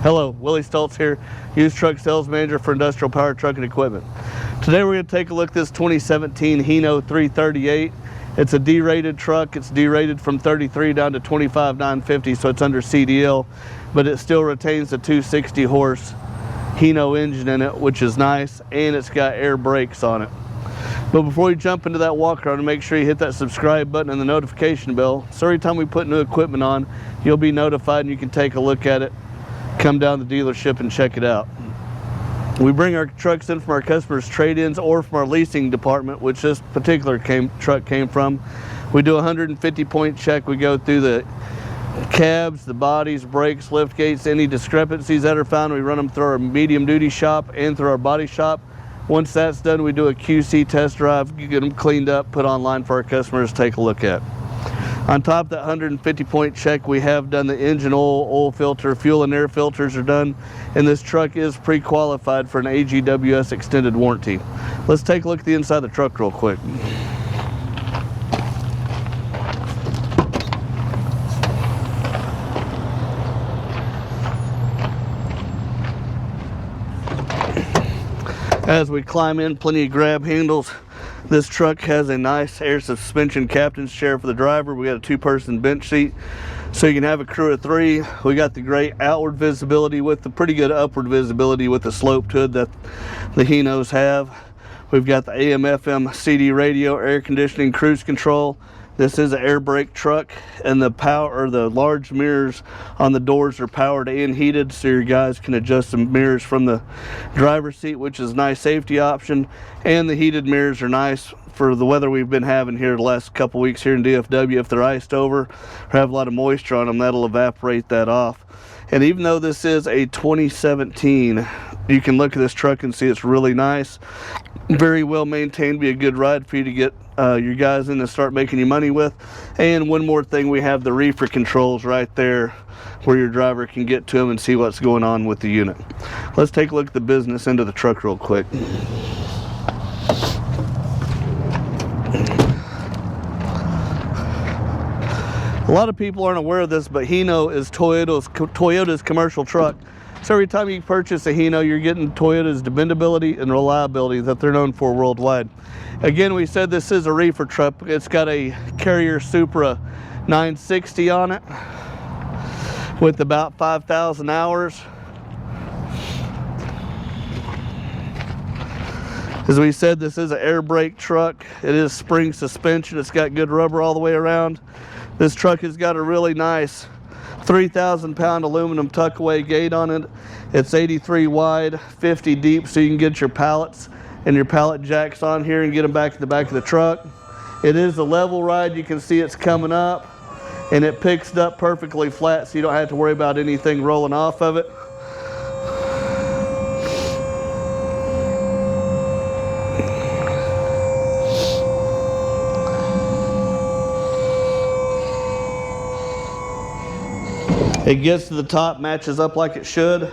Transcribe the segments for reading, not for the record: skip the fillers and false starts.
Hello, Willie Stoltz here, used truck sales manager for Industrial Power Truck and Equipment. Today we're going to take a look at this 2017 Hino 338. It's a D-rated truck. It's D-rated from 33 down to 25,950, so it's under CDL, but it still retains the 260 horse Hino engine in it, which is nice, and it's got air brakes on it. But before you jump into that walk around, make sure you hit that subscribe button and the notification bell, so every time we put new equipment on, you'll be notified and you can take a look at it. Come down to the dealership and check it out. We bring our trucks in from our customers' trade-ins or from our leasing department, which this particular truck came from. We do a 150-point check. We go through the cabs, the bodies, brakes, lift gates, any discrepancies that are found. We run them through our medium-duty shop and through our body shop. Once that's done, we do a QC test drive, get them cleaned up, put online for our customers to take a look at. On top of that 150-point check, we have done the engine oil filter, fuel and air filters are done, and this truck is pre-qualified for an AGWS extended warranty. Let's take a look at the inside of the truck real quick. As we climb in, plenty of grab handles. This truck has a nice air suspension captain's chair for the driver. We got a two-person bench seat, so you can have a crew of three. We got the great outward visibility with the pretty good upward visibility with the sloped hood that the Hinos have. We've got the AM/FM CD radio, air conditioning, cruise control. This is an air brake truck, and the large mirrors on the doors are powered and heated, so your guys can adjust the mirrors from the driver's seat, which is a nice safety option. And the heated mirrors are nice for the weather we've been having here the last couple weeks here in DFW. If they're iced over or have a lot of moisture on them, that'll evaporate that off. And even though this is a 2017, you can look at this truck and see it's really nice, very well maintained, be a good ride for you to get your guys in and start making you money with. And one more thing, we have the reefer controls right there where your driver can get to them and see what's going on with the unit. Let's take a look at the business end of the truck real quick. A lot of people aren't aware of this, but Hino is Toyota's commercial truck. So every time you purchase a Hino, you're getting Toyota's dependability and reliability that they're known for worldwide. Again, we said this is a reefer truck. It's got a Carrier Supra 960 on it with about 5,000 hours. As we said, this is an air brake truck. It is spring suspension. It's got good rubber all the way around. This truck has got a really nice 3,000-pound aluminum tuck-away gate on it. It's 83 wide, 50 deep, so you can get your pallets and your pallet jacks on here and get them back to the back of the truck. It is a level ride. You can see it's coming up, and it picks up perfectly flat, so you don't have to worry about anything rolling off of it. It gets to the top, matches up like it should.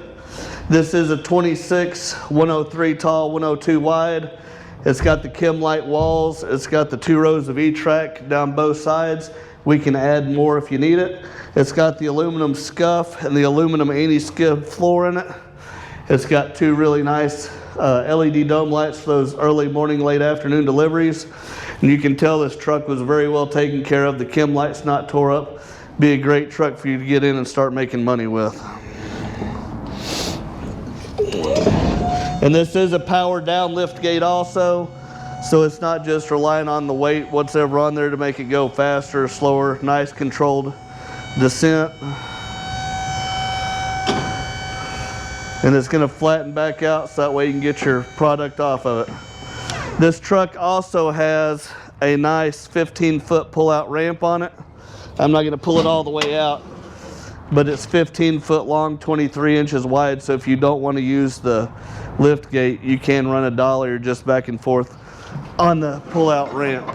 This is a 26, 103 tall, 102 wide. It's got the Chem Light walls. It's got the 2 rows of E-track down both sides. We can add more if you need it. It's got the aluminum scuff and the aluminum anti-skid floor in it. It's got 2 really nice LED dome lights for those early morning, late afternoon deliveries. And you can tell this truck was very well taken care of. The Chem Light's not tore up. Be a great truck for you to get in and start making money with. And this is a powered down lift gate also, so it's not just relying on the weight, whatever on there to make it go faster or slower. Nice controlled descent. And it's going to flatten back out so that way you can get your product off of it. This truck also has a nice 15-foot pull-out ramp on it. I'm not going to pull it all the way out, but it's 15 foot long, 23 inches wide, so if you don't want to use the lift gate, you can run a dolly or just back and forth on the pull-out ramp.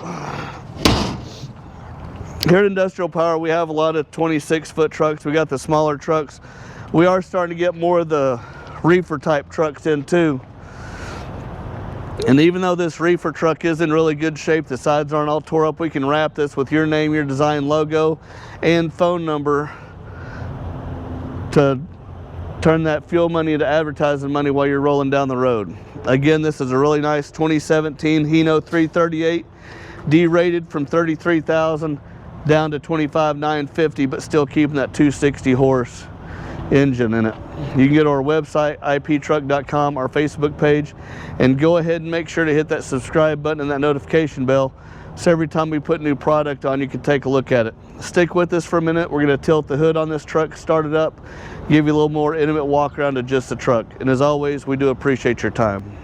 Here at Industrial Power, we have a lot of 26-foot trucks. We got the smaller trucks. We are starting to get more of the reefer type trucks in too. And even though this reefer truck is in really good shape, the sides aren't all tore up, we can wrap this with your name, your design logo, and phone number to turn that fuel money into advertising money while you're rolling down the road. Again, this is a really nice 2017 Hino 338, derated from 33,000 down to 25,950, but still keeping that 260 horse engine in it. You can get our website, iptruck.com, our Facebook page, and go ahead and make sure to hit that subscribe button and that notification bell, so every time we put new product on, you can take a look at it. Stick with us for a minute. We're going to tilt the hood on this truck, start it up, give you a little more intimate walk around of just the truck. And as always, we do appreciate your time.